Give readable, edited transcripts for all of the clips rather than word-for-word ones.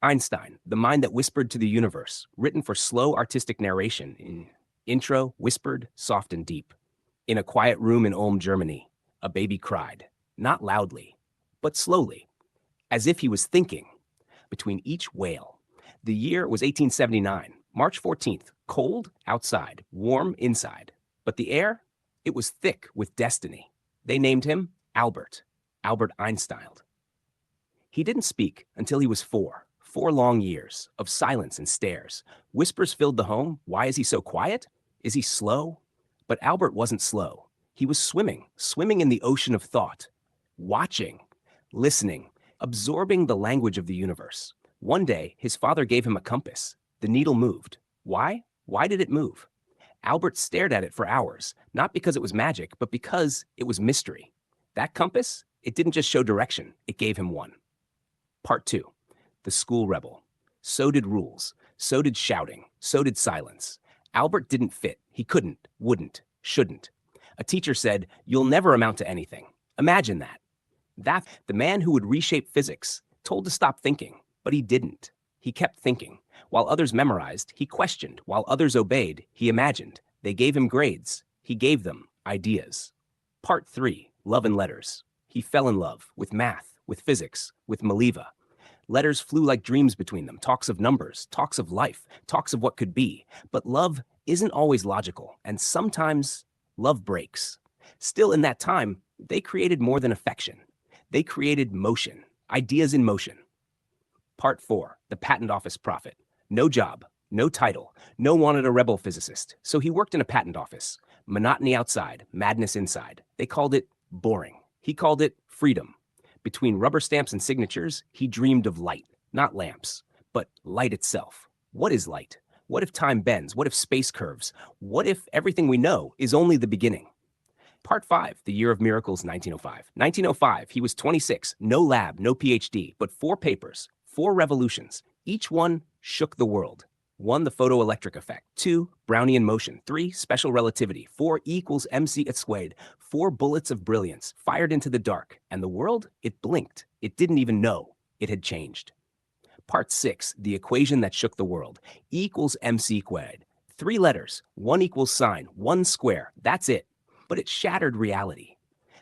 Einstein, the mind that whispered to the universe, written for slow artistic narration in intro, whispered, soft and deep. In a quiet room in Ulm, Germany, a baby cried, not loudly, but slowly, as if he was thinking. Between each wail. The year was 1879, March 14th, cold outside, warm inside. But the air, it was thick with destiny. They named him Albert Einstein. He didn't speak until he was 4 long years of silence and stares. Whispers filled the home. Why is he so quiet? Is he slow? But Albert wasn't slow. He was swimming in the ocean of thought, watching, listening, absorbing the language of the universe. One day, his father gave him a compass. The needle moved. Why? Why did it move? Albert stared at it for hours, not because it was magic, but because it was mystery. That compass, it didn't just show direction, it gave him one. Part 2. The school rebel. So did rules. So did shouting. So did silence. Albert didn't fit. He couldn't, wouldn't, shouldn't. A teacher said, "You'll never amount to anything." Imagine that. The man who would reshape physics, told to stop thinking, but he didn't. He kept thinking. While others memorized, he questioned. While others obeyed, he imagined. They gave him grades. He gave them ideas. Part 3. Love and letters. He fell in love with math, with physics, with Maliva. Letters flew like dreams between them, talks of numbers, talks of life, talks of what could be. But love isn't always logical, and sometimes love breaks. Still, in that time, they created more than affection. They created motion, ideas in motion. Part 4. The patent office prophet. No job, no title, no wanted a rebel physicist, so he worked in a patent office. Monotony outside, madness inside. They called it boring. He called it freedom. Between rubber stamps and signatures, he dreamed of light, not lamps, but light itself. What is light? What if time bends? What if space curves? What if everything we know is only the beginning? Part 5, the year of miracles, 1905. 1905, he was 26, no lab, no PhD, but 4 papers, 4 revolutions. Each one shook the world. 1, the photoelectric effect. 2, Brownian motion. 3, special relativity. 4 equals mc squared. 4 bullets of brilliance fired into the dark. And the world, it blinked. It didn't even know it had changed. Part 6, the equation that shook the world. E equals mc squared. 3 letters, 1 equals sine, 1 square. That's it. But it shattered reality.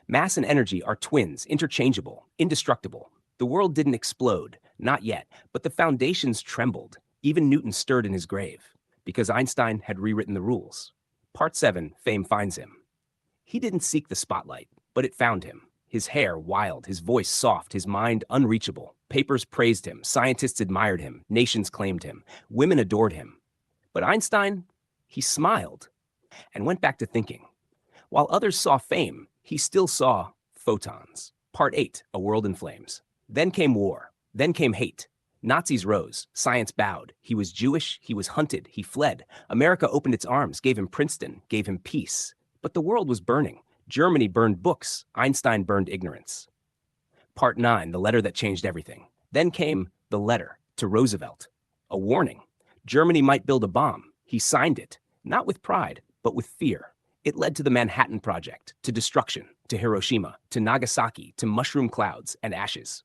Mass and energy are twins, interchangeable, indestructible. The world didn't explode, not yet, but the foundations trembled. Even Newton stirred in his grave, because Einstein had rewritten the rules. Part 7, fame finds him. He didn't seek the spotlight, but it found him. His hair wild, his voice soft, his mind unreachable. Papers praised him, scientists admired him, nations claimed him, women adored him. But Einstein, he smiled and went back to thinking. While others saw fame, he still saw photons. Part 8, a world in flames. Then came war. Then came hate. Nazis rose. Science bowed. He was Jewish. He was hunted. He fled. America opened its arms, gave him Princeton, gave him peace. But the world was burning. Germany burned books. Einstein burned ignorance. Part 9, the letter that changed everything. Then came the letter to Roosevelt. A warning. Germany might build a bomb. He signed it, not with pride, but with fear. It led to the Manhattan Project, to destruction, to Hiroshima, to Nagasaki, to mushroom clouds and ashes.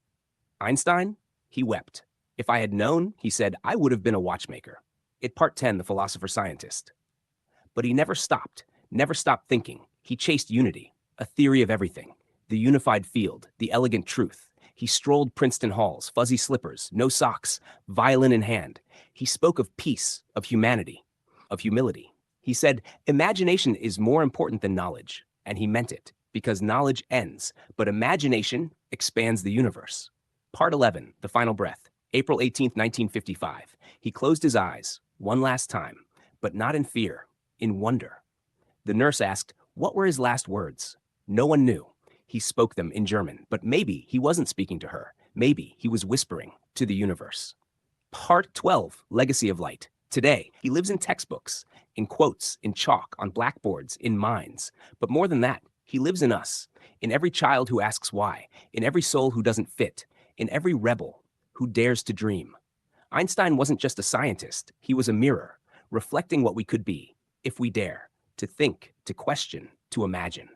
Einstein, he wept. If I had known, he said, I would have been a watchmaker. Part 10, the philosopher scientist. But he never stopped thinking. He chased unity, a theory of everything, the unified field, the elegant truth. He strolled Princeton halls, fuzzy slippers, no socks, violin in hand. He spoke of peace, of humanity, of humility. He said, imagination is more important than knowledge. And he meant it, because knowledge ends, but imagination expands the universe. Part 11, the final breath. April 18th, 1955. He closed his eyes, one last time, but not in fear, in wonder. The nurse asked, what were his last words? No one knew. He spoke them in German, but maybe he wasn't speaking to her. Maybe he was whispering to the universe. Part 12, legacy of light. Today, he lives in textbooks, in quotes, in chalk, on blackboards, in minds. But more than that, he lives in us, in every child who asks why, in every soul who doesn't fit, in every rebel who dares to dream. Einstein wasn't just a scientist, he was a mirror, reflecting what we could be, if we dare, to think, to question, to imagine.